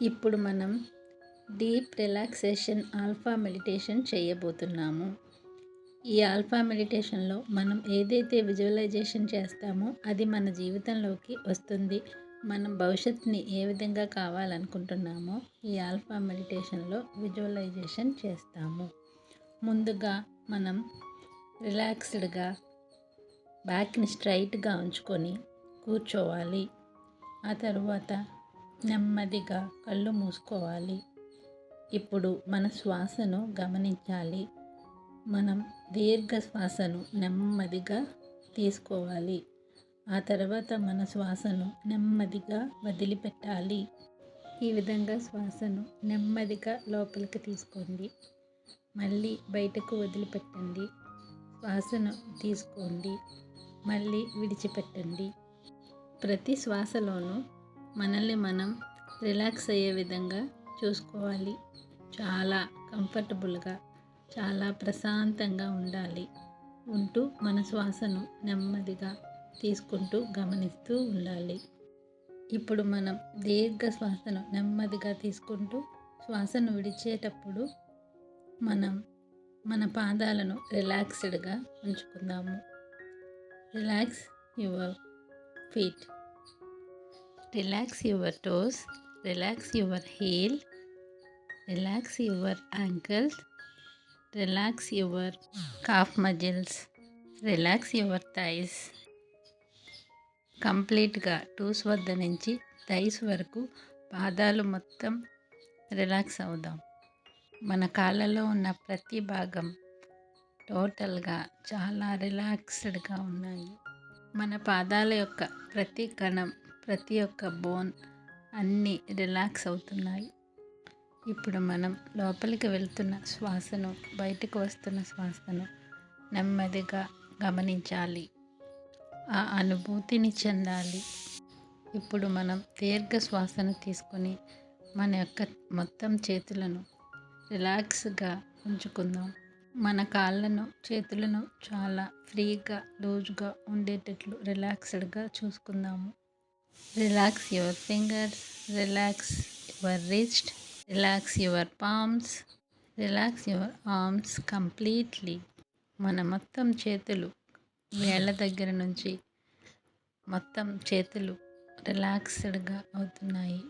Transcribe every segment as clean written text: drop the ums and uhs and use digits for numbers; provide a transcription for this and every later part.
ఇప్పుడు మనం deep relaxation alpha meditation చేయబోతున్నాము. ఈ ఆల్ఫా మెడిటేషన్లో మనం ఏదైతే విజువలైజేషన్ చేస్తామో అది మన జీవితంలోకి వస్తుంది. మనం భవిష్యత్తుని ఏ విధంగా కావాలనుకుంటున్నామో ఈ ఆల్ఫా మెడిటేషన్లో విజువలైజేషన్ చేస్తాము. ముందుగా మనం రిలాక్స్డ్గా బ్యాక్ని స్ట్రైట్గా ఉంచుకొని కూర్చోవాలి. ఆ తరువాత నెమ్మదిగా కళ్ళు మూసుకోవాలి. ఇప్పుడు మన శ్వాసను గమనించాలి. మనం దీర్ఘ శ్వాసను నెమ్మదిగా తీసుకోవాలి. ఆ తర్వాత మన శ్వాసను నెమ్మదిగా వదిలిపెట్టాలి. ఈ విధంగా శ్వాసను నెమ్మదిగా లోపలికి తీసుకోండి. మళ్ళీ బయటకు వదిలిపెట్టండి. శ్వాసను తీసుకోండి. మళ్ళీ విడిచిపెట్టండి. ప్రతి శ్వాసలోనూ మనల్ని మనం రిలాక్స్ అయ్యే విధంగా చూసుకోవాలి. చాలా కంఫర్టబుల్గా, చాలా ప్రశాంతంగా ఉంటూ మన శ్వాసను నెమ్మదిగా తీసుకుంటూ గమనిస్తూ ఉండాలి. ఇప్పుడు మనం దీర్ఘ శ్వాసను నెమ్మదిగా తీసుకుంటూ శ్వాసను విడిచేటప్పుడు మనం మన పాదాలను రిలాక్స్డ్గా ఉంచుకుందాము. Relax your feet. Relax your toes, relax your heel, relax your ankles, relax your calf muscles, relax your thighs. కంప్లీట్గా టూస్ వద్ద నుంచి థైస్ వరకు పాదాలు మొత్తం రిలాక్స్ అవుదాం. మన కాళ్ళలో ఉన్న ప్రతి భాగం టోటల్గా చాలా రిలాక్స్డ్గా ఉన్నాయి. మన పాదాల యొక్క ప్రతి కణం, ప్రతి ఒక్క బోన్ అన్నీ రిలాక్స్ అవుతున్నాయి. ఇప్పుడు మనం లోపలికి వెళ్తున్న శ్వాసను, బయటకు వస్తున్న శ్వాసను నెమ్మదిగా గమనించాలి. ఆ అనుభూతిని చెందాలి. ఇప్పుడు మనం దీర్ఘ శ్వాసను తీసుకొని మన యొక్క మొత్తం చేతులను రిలాక్స్గా ఉంచుకుందాం. మన కాళ్ళను, చేతులను చాలా ఫ్రీగా, లూజ్గా ఉండేటట్లు రిలాక్స్డ్గా చూసుకుందాము. Relax your fingers, relax your wrist, relax your palms, relax your arms completely. మన మొత్తం చేతులు, వేళ్ళ దగ్గర నుంచి మొత్తం చేతులు రిలాక్స్డ్గా అవుతున్నాయి.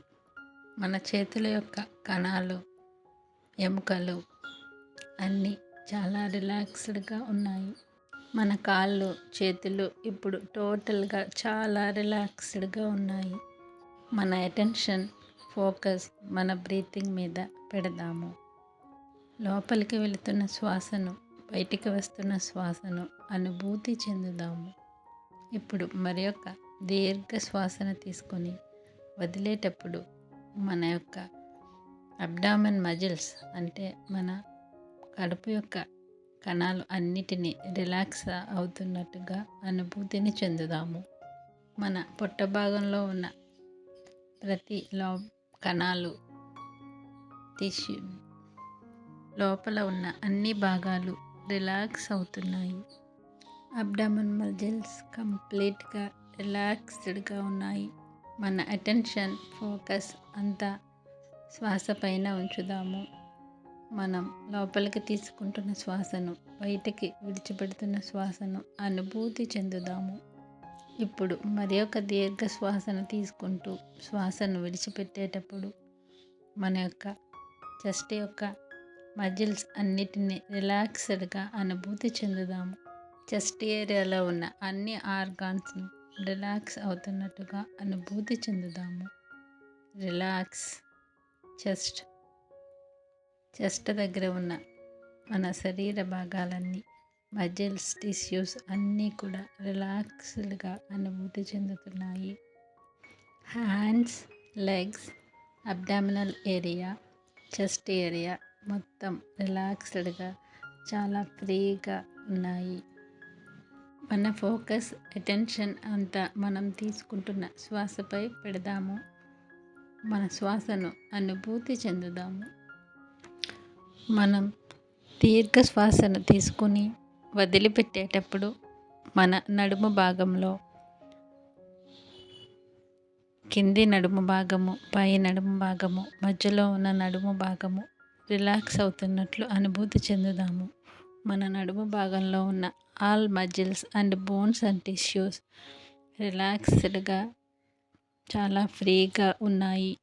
మన చేతుల యొక్క కణాలు, ఎముకలు అన్నీ చాలా రిలాక్స్డ్గా ఉన్నాయి. మన కాళ్ళు, చేతులు ఇప్పుడు టోటల్గా చాలా రిలాక్స్డ్గా ఉన్నాయి. మన అటెన్షన్, ఫోకస్ మన బ్రీతింగ్ మీద పెడదాము. లోపలికి వెళుతున్న శ్వాసను, బయటికి వస్తున్న శ్వాసను అనుభూతి చెందుదాము. ఇప్పుడు మరి యొక్క దీర్ఘ శ్వాసను తీసుకొని వదిలేటప్పుడు మన యొక్క అబ్డామెన్ మజిల్స్ అంటే మన కడుపు యొక్క కణాలు అన్నిటినీ రిలాక్స్ అవుతున్నట్టుగా అనుభూతిని చెందుదాము. మన పొట్ట భాగంలో ఉన్న ప్రతి కణాలు, టిష్యూ లోపల ఉన్న అన్ని భాగాలు రిలాక్స్ అవుతున్నాయి. అబ్డామెన్ మజిల్స్ కంప్లీట్గా రిలాక్స్డ్గా ఉన్నాయి. మన అటెన్షన్, ఫోకస్ అంతా శ్వాస పైన ఉంచుదాము. మనం లోపలికి తీసుకుంటున్న శ్వాసను, బయటికి విడిచిపెడుతున్న శ్వాసను అనుభూతి చెందుదాము. ఇప్పుడు మరి ఒక దీర్ఘ శ్వాసను తీసుకుంటూ శ్వాసను విడిచిపెట్టేటప్పుడు మన యొక్క చెస్ట్ యొక్క మజిల్స్ అన్నిటినీ రిలాక్స్డ్గా అనుభూతి చెందుదాము. చెస్ట్ ఏరియాలో ఉన్న అన్ని ఆర్గాన్స్ను రిలాక్స్ అవుతున్నట్టుగా అనుభూతి చెందుదాము. రిలాక్స్ చెస్ట్ దగ్గర ఉన్న మన శరీర భాగాలన్నీ, మజిల్స్, టిష్యూస్ అన్నీ కూడా రిలాక్స్డ్గా అనుభూతి చెందుతున్నాయి. Hands, legs, abdominal area, chest area మొత్తం రిలాక్స్డ్గా చాలా ఫ్రీగా ఉన్నాయి. మన ఫోకస్, అటెన్షన్ అంతా మనం తీసుకుంటున్న శ్వాసపై పెడదాము. మన శ్వాసను అనుభూతి చెందుదాము. మనం దీర్ఘ శ్వాసను తీసుకుని వదిలిపెట్టేటప్పుడు మన నడుము భాగంలో కింది నడుము భాగము, పై నడుము భాగము, మధ్యలో ఉన్న నడుము భాగము రిలాక్స్ అవుతున్నట్లు అనుభూతి చెందుదాము. మన నడుము భాగంలో ఉన్న all muscles and bones and tissues రిలాక్స్డ్గా చాలా ఫ్రీగా ఉన్నాయి.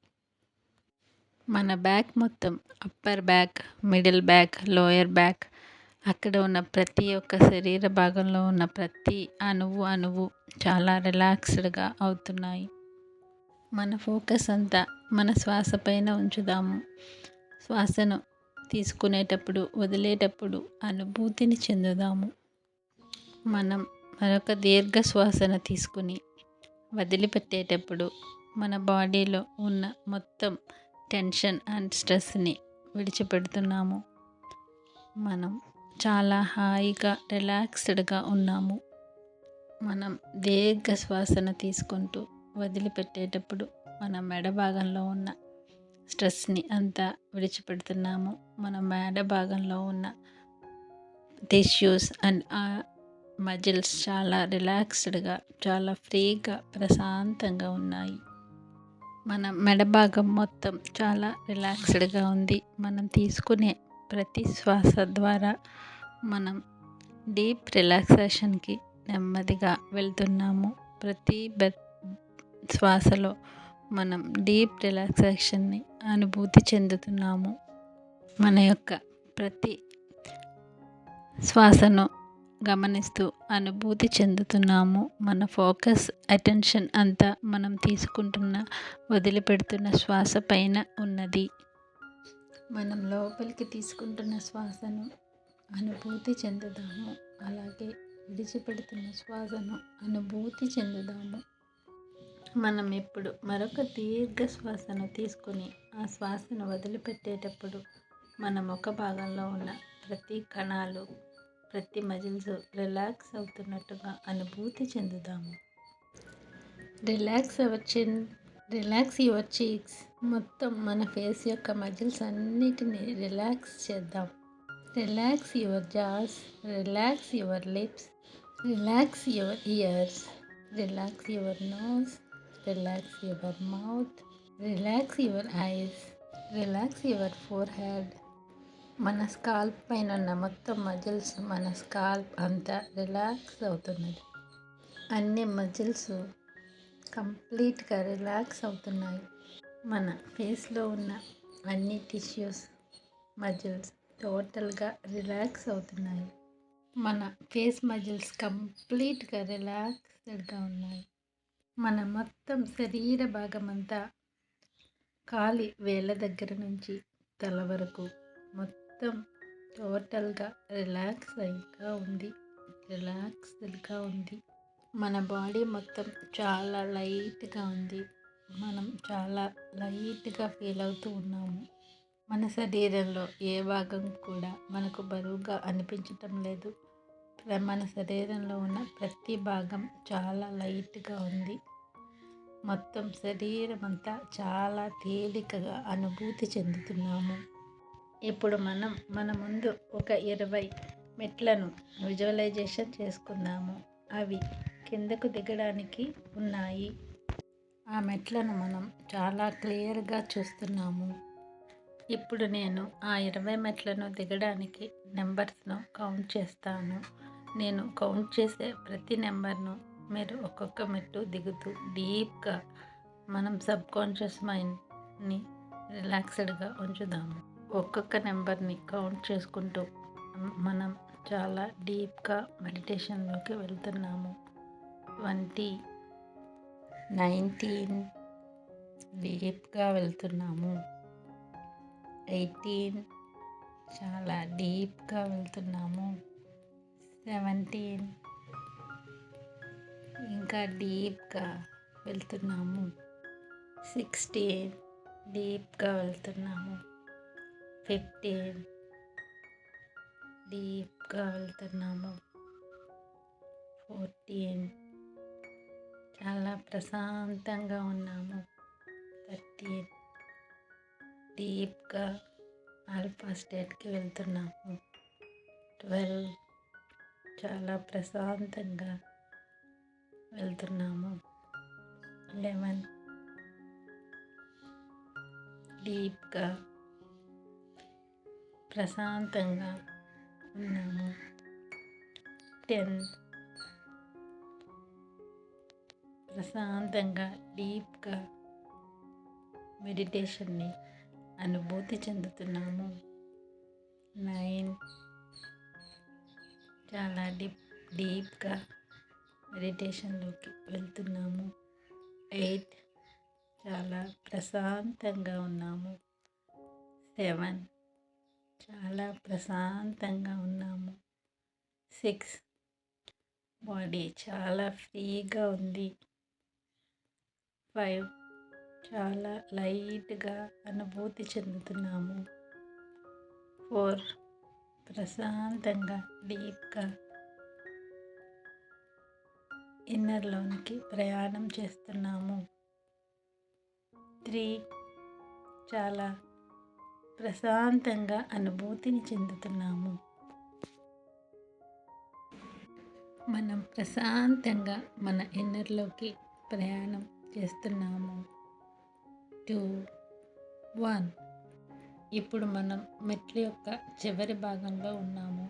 మన బ్యాక్ మొత్తం upper back, middle back, lower back, అక్కడ ఉన్న ప్రతి ఒక్క శరీర భాగంలో ఉన్న ప్రతి అణువు చాలా రిలాక్స్డ్గా అవుతున్నాయి. మన ఫోకస్ అంతా మన శ్వాస పైన ఉంచుదాము. శ్వాసను తీసుకునేటప్పుడు, వదిలేటప్పుడు అనుభూతిని చెందుదాము. మనం మరొక దీర్ఘ శ్వాసను తీసుకుని వదిలిపెట్టేటప్పుడు మన బాడీలో ఉన్న మొత్తం టెన్షన్ అండ్ స్ట్రెస్ని విడిచిపెడుతున్నాము. మనం చాలా హాయిగా రిలాక్స్డ్గా ఉన్నాము. మనం దీర్ఘ శ్వాసను తీసుకుంటూ వదిలిపెట్టేటప్పుడు మన మెడ భాగంలో ఉన్న స్ట్రెస్ని అంతా విడిచిపెడుతున్నాము. మన మెడ భాగంలో ఉన్న టిష్యూస్ అండ్ మజిల్స్ చాలా రిలాక్స్డ్గా, చాలా ఫ్రీగా, ప్రశాంతంగా ఉన్నాయి. మన మెడ భాగం మొత్తం చాలా రిలాక్స్డ్గా ఉంది. మనం తీసుకునే ప్రతి శ్వాస ద్వారా మనం డీప్ రిలాక్సేషన్కి నెమ్మదిగా వెళ్తున్నాము. ప్రతి శ్వాసలో మనం డీప్ రిలాక్సేషన్ని అనుభూతి చెందుతున్నాము. మన యొక్క ప్రతి శ్వాసను గమనిస్తూ అనుభూతి చెందుతున్నాము. మన ఫోకస్, అటెన్షన్ అంతా మనం తీసుకుంటున్న, వదిలిపెడుతున్న శ్వాస పైన ఉన్నది. మనం లోపలికి తీసుకుంటున్న శ్వాసను అనుభూతి చెందుదాము. అలాగే విడిచిపెడుతున్న శ్వాసను అనుభూతి చెందుదాము. మనం ఇప్పుడు మరొక దీర్ఘ శ్వాసను తీసుకుని ఆ శ్వాసను వదిలిపెట్టేటప్పుడు మన ముఖ భాగంలో ఉన్న ప్రతి కణాలు, ప్రతి మజిల్స్ రిలాక్స్ అవుతున్నట్టుగా అనుభూతి చెందుదాము. Relax your cheeks. మొత్తం మన ఫేస్ యొక్క మజిల్స్ అన్నిటినీ రిలాక్స్ చేద్దాం. Relax your jaws, relax your lips, relax your ears, relax your nose, relax your mouth, relax your eyes, relax your forehead. మన స్కాల్ప్ పైన ఉన్న మొత్తం మజిల్స్, మన స్కాల్ప్ అంతా రిలాక్స్ అవుతున్నది. అన్ని మజిల్స్ కంప్లీట్గా రిలాక్స్ అవుతున్నాయి. మన ఫేస్లో ఉన్న అన్ని టిష్యూస్, మజిల్స్ టోటల్గా రిలాక్స్ అవుతున్నాయి. మన ఫేస్ మజిల్స్ కంప్లీట్గా రిలాక్స్డ్గా ఉన్నాయి. మన మొత్తం శరీర భాగం అంతా కాలి వేళ్ళ దగ్గర నుంచి తల వరకు మొత్తం టోటల్గా రిలాక్స్డ్గా ఉంది. మన బాడీ మొత్తం చాలా లైట్గా ఉంది. మనం చాలా లైట్గా ఫీల్ అవుతూ ఉన్నాము. మన శరీరంలో ఏ భాగం కూడా మనకు బరువుగా అనిపించటం లేదు. మన శరీరంలో ఉన్న ప్రతి భాగం చాలా లైట్గా ఉంది. మొత్తం శరీరం అంతా చాలా తేలికగా అనుభూతి చెందుతున్నాము. ఇప్పుడు మనం మన ముందు ఒక 20 మెట్లను విజువలైజేషన్ చేసుకుందాము. అవి కిందకు దిగడానికి ఉన్నాయి. ఆ మెట్లను మనం చాలా క్లియర్గా చూస్తున్నాము. ఇప్పుడు నేను ఆ 20 మెట్లను దిగడానికి నెంబర్స్ను కౌంట్ చేస్తాను. నేను కౌంట్ చేసే ప్రతి నెంబర్ను మీరు ఒక్కొక్క మెట్టు దిగుతూ డీప్గా మనం సబ్కాన్షియస్ మైండ్ని రిలాక్స్డ్గా ఉంచుదాము. ఒక్కొక్క నెంబర్ని కౌంట్ చేసుకుంటూ మనం చాలా డీప్గా మెడిటేషన్లోకి వెళ్తున్నాము. 20, 19 డీప్గా వెళ్తున్నాము. 18 చాలా డీప్గా వెళ్తున్నాము. 17 ఇంకా డీప్గా వెళ్తున్నాము. 16 డీప్గా వెళ్తున్నాము. 15 డీప్గా వెళ్తున్నాము. 14 చాలా ప్రశాంతంగా ఉన్నాము. 13 డీప్గా ఆల్ఫా స్టేట్కి వెళ్తున్నాము. 12 చాలా ప్రశాంతంగా వెళ్తున్నాము. 11 డీప్గా ప్రశాంతంగా ఉన్నాము. 10 ప్రశాంతంగా డీప్గా మెడిటేషన్ని అనుభూతి చెందుతున్నాము. 9 చాలా డీప్గా మెడిటేషన్లోకి వెళ్తున్నాము. 8 చాలా ప్రశాంతంగా ఉన్నాము. 7 చాలా ప్రశాంతంగా ఉన్నాము. 6 బాడీ చాలా ఫ్రీగా ఉంది. 5 చాలా లైట్గా అనుభూతి చెందుతున్నాము. 4 ప్రశాంతంగా డీప్గా ఇన్నర్లోనికి ప్రయాణం చేస్తున్నాము. 3 చాలా ప్రశాంతంగా అనుభూతిని చెందుతున్నాము. మనం ప్రశాంతంగా మన ఇన్నర్లోకి ప్రయాణం చేస్తున్నాము. 2 1 ఇప్పుడు మనం మెట్ల యొక్క చివరి భాగంలో ఉన్నాము.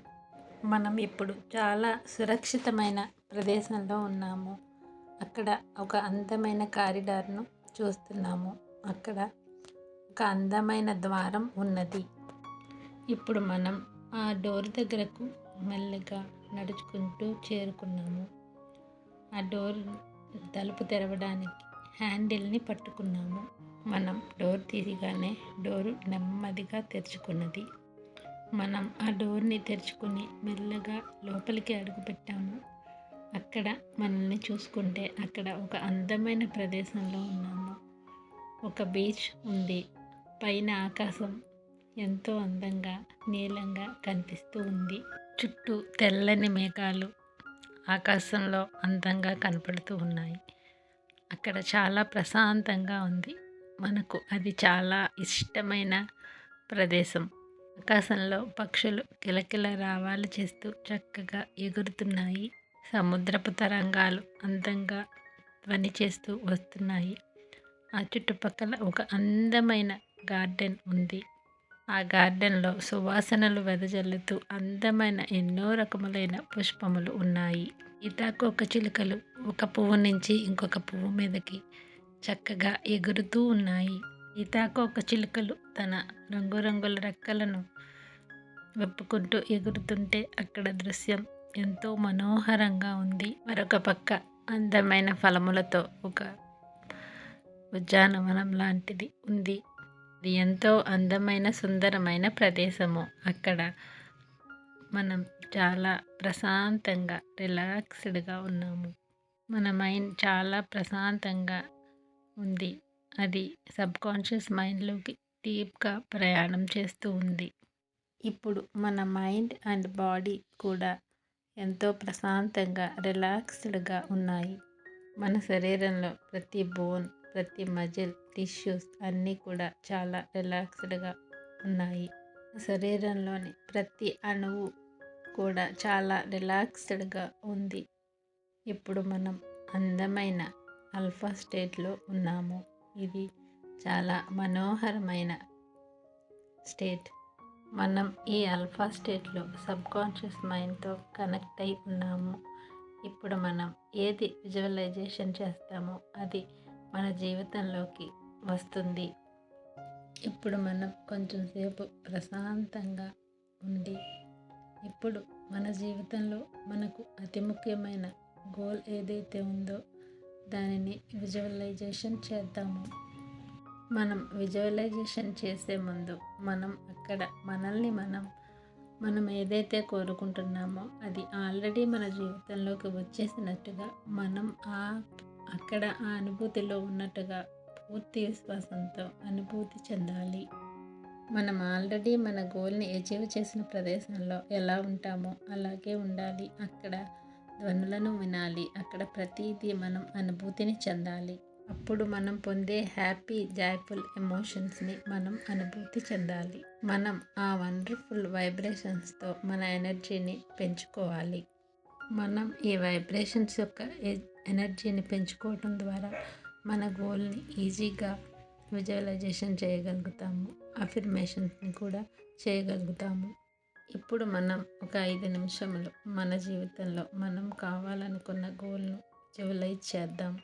మనం ఇప్పుడు చాలా సురక్షితమైన ప్రదేశంలో ఉన్నాము. అక్కడ ఒక అందమైన కారిడార్ను చూస్తున్నాము. అక్కడ ఒక అందమైన ద్వారం ఉన్నది. ఇప్పుడు మనం ఆ డోర్ దగ్గరకు మెల్లగా నడుచుకుంటూ చేరుకున్నాము. ఆ డోర్ తలుపు తెరవడానికి హ్యాండిల్ని పట్టుకున్నాము. మనం డోర్ తీయగానే డోరు నెమ్మదిగా తెరుచుకున్నది. మనం ఆ డోర్ని తెరుచుకుని మెల్లగా లోపలికి అడుగుపెట్టాము. అక్కడ మనల్ని చూసుకుంటే అక్కడ ఒక అందమైన ప్రదేశంలో ఉన్నాము. ఒక బీచ్ ఉంది. పైన ఆకాశం ఎంతో అందంగా నీలంగా కనిపిస్తూ ఉంది. చుట్టూ తెల్లని మేఘాలు ఆకాశంలో అందంగా కనపడుతూ ఉన్నాయి. అక్కడ చాలా ప్రశాంతంగా ఉంది. మనకు అది చాలా ఇష్టమైన ప్రదేశం. ఆకాశంలో పక్షులు కిలకిల రావాలు చేస్తూ చక్కగా ఎగురుతున్నాయి. సముద్రపు తరంగాలు అందంగా ధ్వని చేస్తూ వస్తున్నాయి. ఆ చుట్టుపక్కల ఒక అందమైన గార్డెన్ ఉంది. ఆ గార్డెన్లో సువాసనలు వెదజల్లుతూ అందమైన ఎన్నో రకములైన పుష్పములు ఉన్నాయి. సీతాకోక చిలుకలు ఒక పువ్వు నుంచి ఇంకొక పువ్వు మీదకి చక్కగా ఎగురుతూ ఉన్నాయి. సీతాకోక చిలుకలు తన రంగురంగుల రెక్కలను విప్పుకుంటూ ఎగురుతుంటే అక్కడ దృశ్యం ఎంతో మనోహరంగా ఉంది. మరొక పక్క అందమైన ఫలములతో ఒక ఉద్యానవనం లాంటిది ఉంది. ఇది ఎంతో అందమైన సుందరమైన ప్రదేశము. అక్కడ మనం చాలా ప్రశాంతంగా రిలాక్స్డ్గా ఉన్నాము. మన మైండ్ చాలా ప్రశాంతంగా ఉంది. అది సబ్కాన్షియస్ మైండ్లోకి డీప్గా ప్రయాణం చేస్తూ ఉంది. ఇప్పుడు మన మైండ్ అండ్ బాడీ కూడా ఎంతో ప్రశాంతంగా రిలాక్స్డ్గా ఉన్నాయి. మన శరీరంలో ప్రతి బోన్, ప్రతి మజిల్, టిష్యూస్ అన్నీ కూడా చాలా రిలాక్స్డ్గా ఉన్నాయి. శరీరంలోని ప్రతి అణువు కూడా చాలా రిలాక్స్డ్గా ఉంది. ఇప్పుడు మనం అందమైన ఆల్ఫా స్టేట్లో ఉన్నాము. ఇది చాలా మనోహరమైన స్టేట్. మనం ఈ ఆల్ఫా స్టేట్లో సబ్కాన్షియస్ మైండ్తో కనెక్ట్ అయి ఉన్నాము. ఇప్పుడు మనం ఏది విజువలైజేషన్ చేస్తామో అది మన జీవితంలోకి వస్తుంది. ఇప్పుడు మనం కొంచెం సేపు ప్రశాంతంగా ఉండి ఇప్పుడు మన జీవితంలో మనకు అతి ముఖ్యమైన గోల్ ఏదైతే ఉందో దానిని విజువలైజేషన్ చేద్దాము. మనం విజువలైజేషన్ చేసే ముందు మనం అక్కడ మనల్ని మనం ఏదైతే కోరుకుంటున్నామో అది ఆల్రెడీ మన జీవితంలోకి వచ్చేసినట్టుగా మనం అక్కడ ఆ అనుభూతిలో ఉన్నట్టుగా పూర్తి విశ్వాసంతో అనుభూతి చెందాలి. మనం ఆల్రెడీ మన గోల్ని అచీవ్ చేసిన ప్రదేశంలో ఎలా ఉంటామో అలాగే ఉండాలి. అక్కడ ధ్వనులను వినాలి. అక్కడ ప్రతిదీ మనం అనుభూతిని చెందాలి. అప్పుడు మనం పొందే హ్యాపీ జాయ్ఫుల్ ఎమోషన్స్ని మనం అనుభూతి చెందాలి. మనం ఆ వండర్ఫుల్ వైబ్రేషన్స్తో మన ఎనర్జీని పెంచుకోవాలి. మనం ఈ వైబ్రేషన్స్ యొక్క ఎనర్జీని పెంచుకోవడం ద్వారా మన గోల్ని ఈజీగా విజువలైజేషన్ చేయగలుగుతాము. అఫర్మేషన్స్ని కూడా చేయగలుగుతాము. ఇప్పుడు మనం ఒక 5 నిమిషములు మన జీవితంలో మనం కావాలనుకున్న గోల్ను విజువలైజ్ చేద్దాం.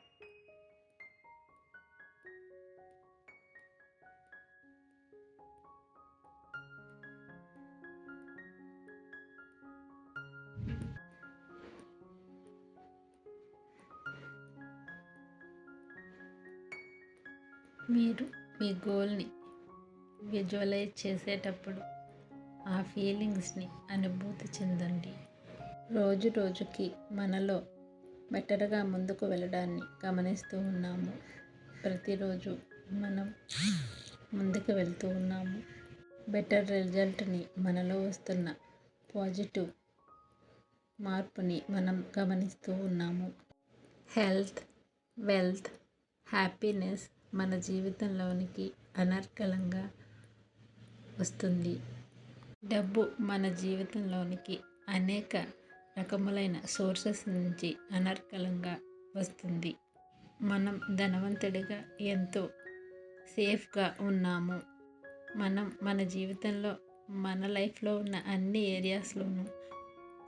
మీరు మీ గోల్ని విజువలైజ్ చేసేటప్పుడు ఆ ఫీలింగ్స్ని అనుభూతి చెందండి. రోజు రోజుకి మనలో బెటర్గా ముందుకు వెళ్ళడాన్ని గమనిస్తూ ఉన్నాము. ప్రతిరోజు మనం ముందుకు వెళ్తూ ఉన్నాము. బెటర్ రిజల్ట్ని మనలో వస్తున్న పాజిటివ్ మార్పుని మనం గమనిస్తూ ఉన్నాము. హెల్త్, వెల్త్, హ్యాపీనెస్ మన జీవితంలోనికి అనర్గళంగా వస్తుంది. డబ్బు మన జీవితంలోనికి అనేక రకములైన సోర్సెస్ నుంచి అనర్గళంగా వస్తుంది. మనం ధనవంతుడిగా ఎంతో సేఫ్గా ఉన్నాము. మనం మన జీవితంలో మన లైఫ్లో ఉన్న అన్ని ఏరియాస్లోనూ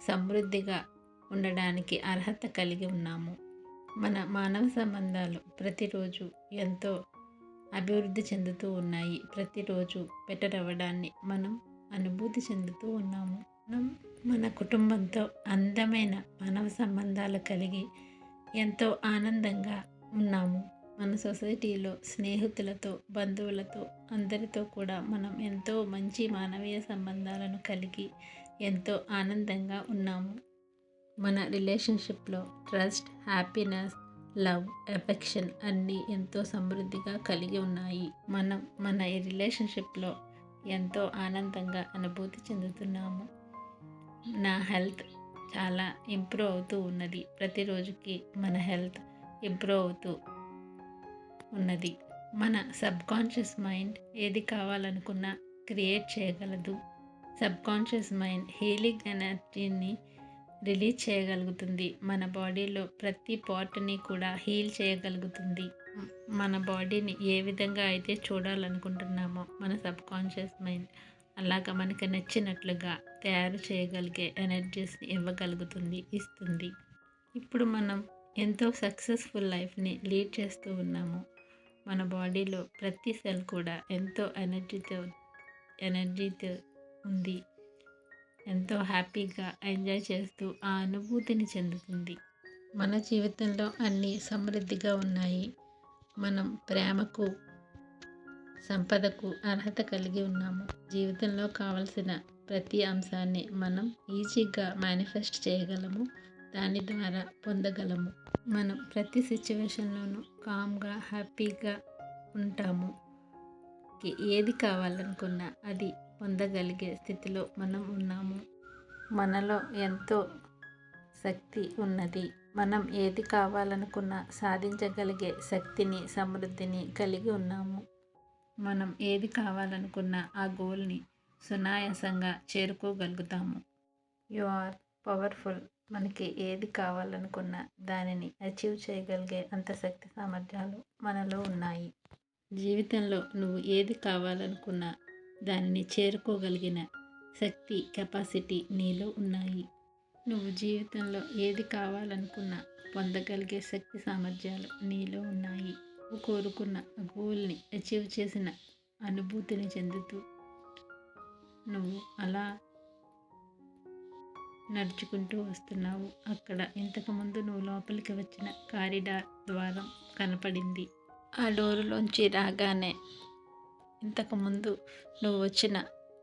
సమృద్ధిగా ఉండడానికి అర్హత కలిగి ఉన్నాము. మన మానవ సంబంధాలు ప్రతిరోజు ఎంతో అభివృద్ధి చెందుతూ ఉన్నాయి. ప్రతిరోజు బెటర్ అవ్వడాన్ని మనం అనుభూతి చెందుతూ ఉన్నాము. మనం మన కుటుంబంతో అందమైన మానవ సంబంధాలు కలిగి ఎంతో ఆనందంగా ఉన్నాము. మన సొసైటీలో స్నేహితులతో, బంధువులతో, అందరితో కూడా మనం ఎంతో మంచి మానవీయ సంబంధాలను కలిగి ఎంతో ఆనందంగా ఉన్నాము. మన రిలేషన్షిప్లో ట్రస్ట్, హ్యాపీనెస్, లవ్, ఎఫెక్షన్ అన్నీ ఎంతో సమృద్ధిగా కలిగి ఉన్నాయి. మనం మన ఈ రిలేషన్షిప్లో ఎంతో ఆనందంగా అనుభూతి చెందుతున్నాము. నా హెల్త్ చాలా ఇంప్రూవ్ అవుతూ ఉన్నది. ప్రతిరోజుకి మన హెల్త్ ఇంప్రూవ్ అవుతూ ఉన్నది. మన సబ్కాన్షియస్ మైండ్ ఏది కావాలనుకున్నా క్రియేట్ చేయగలదు. సబ్కాన్షియస్ మైండ్ హీలింగ్ ఎనర్జీని రిలీజ్ చేయగలుగుతుంది. మన బాడీలో ప్రతి పార్ట్ని కూడా హీల్ చేయగలుగుతుంది. మన బాడీని ఏ విధంగా అయితే చూడాలనుకుంటున్నామో మన సబ్కాన్షియస్ మైండ్ అలాగా మనకి నచ్చినట్లుగా తయారు చేయగలిగే ఎనర్జీస్ని ఇవ్వగలుగుతుంది, ఇస్తుంది. ఇప్పుడు మనం ఎంతో సక్సెస్ఫుల్ లైఫ్ని లీడ్ చేస్తూ ఉన్నాము. మన బాడీలో ప్రతి సెల్ కూడా ఎంతో ఎనర్జీతో ఉంది. ఎంతో హ్యాపీగా ఎంజాయ్ చేస్తూ ఆ అనుభూతిని చెందుతుంది. మన జీవితంలో అన్నీ సమృద్ధిగా ఉన్నాయి. మనం ప్రేమకు, సంపదకు అర్హత కలిగి ఉన్నాము. జీవితంలో కావలసిన ప్రతి అంశాన్ని మనం ఈజీగా మేనిఫెస్ట్ చేయగలము. దాని ద్వారా పొందగలము. మనం ప్రతి సిచ్యువేషన్లోనూ కామ్గా, హ్యాపీగా ఉంటాము. ఏది కావాలనుకున్నా అది పొందగలిగే స్థితిలో మనం ఉన్నాము. మనలో ఎంతో శక్తి ఉన్నది. మనం ఏది కావాలనుకున్నా సాధించగలిగే శక్తిని, సమృద్ధిని కలిగి ఉన్నాము. మనం ఏది కావాలనుకున్నా ఆ గోల్ని సునాయాసంగా చేరుకోగలుగుతాము. You are powerful. మనకి ఏది కావాలనుకున్నా దానిని అచీవ్ చేయగలిగే అంత శక్తి సామర్థ్యాలు మనలో ఉన్నాయి. జీవితంలో నువ్వు ఏది కావాలనుకున్నా దానిని చేరుకోగలిగిన శక్తి, కెపాసిటీ నీలో ఉన్నాయి. నువ్వు జీవితంలో ఏది కావాలనుకున్నా పొందగలిగే శక్తి సామర్థ్యాలు నీలో ఉన్నాయి. నువ్వు కోరుకున్న గోల్ని అచీవ్ చేసిన అనుభూతిని చెందుతూ నువ్వు అలా నడుచుకుంటూ వస్తున్నావు. అక్కడ ఇంతకుముందు నువ్వు లోపలికి వచ్చిన కారిడార్ ద్వారం కనపడింది. ఆ డోరులోంచి రాగానే ఇంతకుముందు నువ్వు వచ్చిన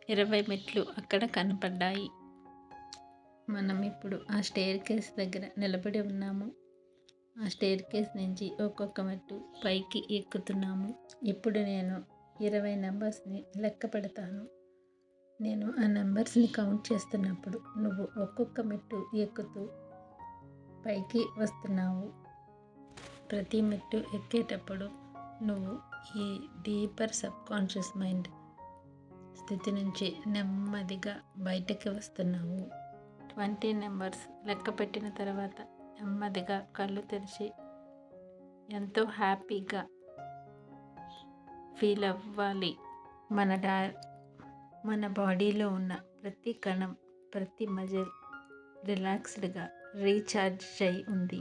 20 మెట్లు అక్కడ కనపడ్డాయి. మనం ఇప్పుడు ఆ స్టేర్ కేస్ దగ్గర నిలబడి ఉన్నాము. ఆ స్టేర్ కేస్ నుంచి ఒక్కొక్క మెట్టు పైకి ఎక్కుతున్నాము. ఇప్పుడు నేను 20 నెంబర్స్ని లెక్క పెడతాను. నేను ఆ నెంబర్స్ని కౌంట్ చేస్తున్నప్పుడు నువ్వు ఒక్కొక్క మెట్టు ఎక్కుతూ పైకి వస్తున్నావు. ప్రతి మెట్టు ఎక్కేటప్పుడు నువ్వు ఈ డీపర్ సబ్కాన్షియస్ మైండ్ స్థితి నుంచి నెమ్మదిగా బయటకి వస్తున్నావు. 20 నెంబర్స్ లెక్క పెట్టిన తర్వాత నెమ్మదిగా కళ్ళు తెరిచి ఎంతో హ్యాపీగా ఫీల్ అవ్వాలి. మన డా మన బాడీలో ఉన్న ప్రతి కణం, ప్రతి మజిల్ రిలాక్స్డ్గా రీఛార్జ్ అయి ఉంది.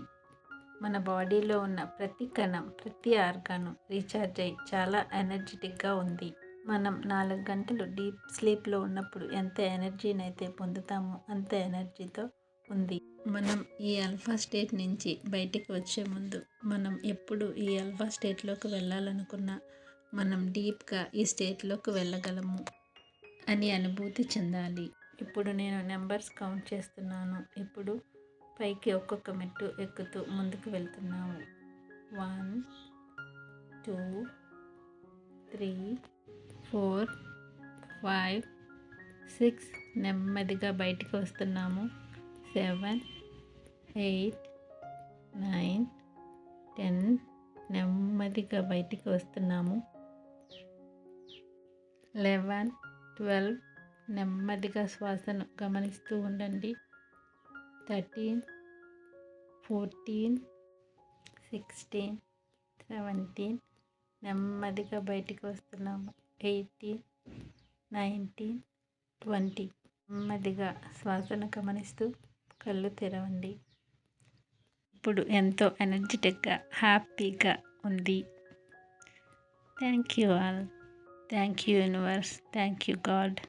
మన బాడీలో ఉన్న ప్రతి కణం, ప్రతి ఆర్గాను రీఛార్జ్ అయ్యి చాలా ఎనర్జెటిక్గా ఉంది. మనం 4 గంటలు డీప్ స్లీప్లో ఉన్నప్పుడు ఎంత ఎనర్జీని అయితే పొందుతామో అంత ఎనర్జీతో ఉంది. మనం ఈ ఆల్ఫా స్టేట్ నుంచి బయటికి వచ్చే ముందు మనం ఎప్పుడు ఈ ఆల్ఫా స్టేట్లోకి వెళ్ళాలనుకున్నా మనం డీప్గా ఈ స్టేట్లోకి వెళ్ళగలము అని అనుభూతి చెందాలి. ఇప్పుడు నేను నెంబర్స్ కౌంట్ చేస్తున్నాను. ఇప్పుడు పైకి ఒక్కొక్క మెట్టు ఎక్కుతూ ముందుకు వెళ్తున్నాము. 1 2 3 4 5 6 నెమ్మదిగా బయటికి వస్తున్నాము. 7 8 9 10 నెమ్మదిగా బయటికి వస్తున్నాము. 11 12 నెమ్మదిగా శ్వాసను గమనిస్తూ ఉండండి. 13 14 16 17 నెమ్మదిగా బయటికి వస్తున్నాము. 18 19 20 నెమ్మదిగా శ్వాసను గమనిస్తూ కళ్ళు తెరవండి. ఇప్పుడు ఎంతో ఎనర్జెటిక్గా హ్యాపీగా ఉంది. Thank you all. Thank you universe. Thank you God.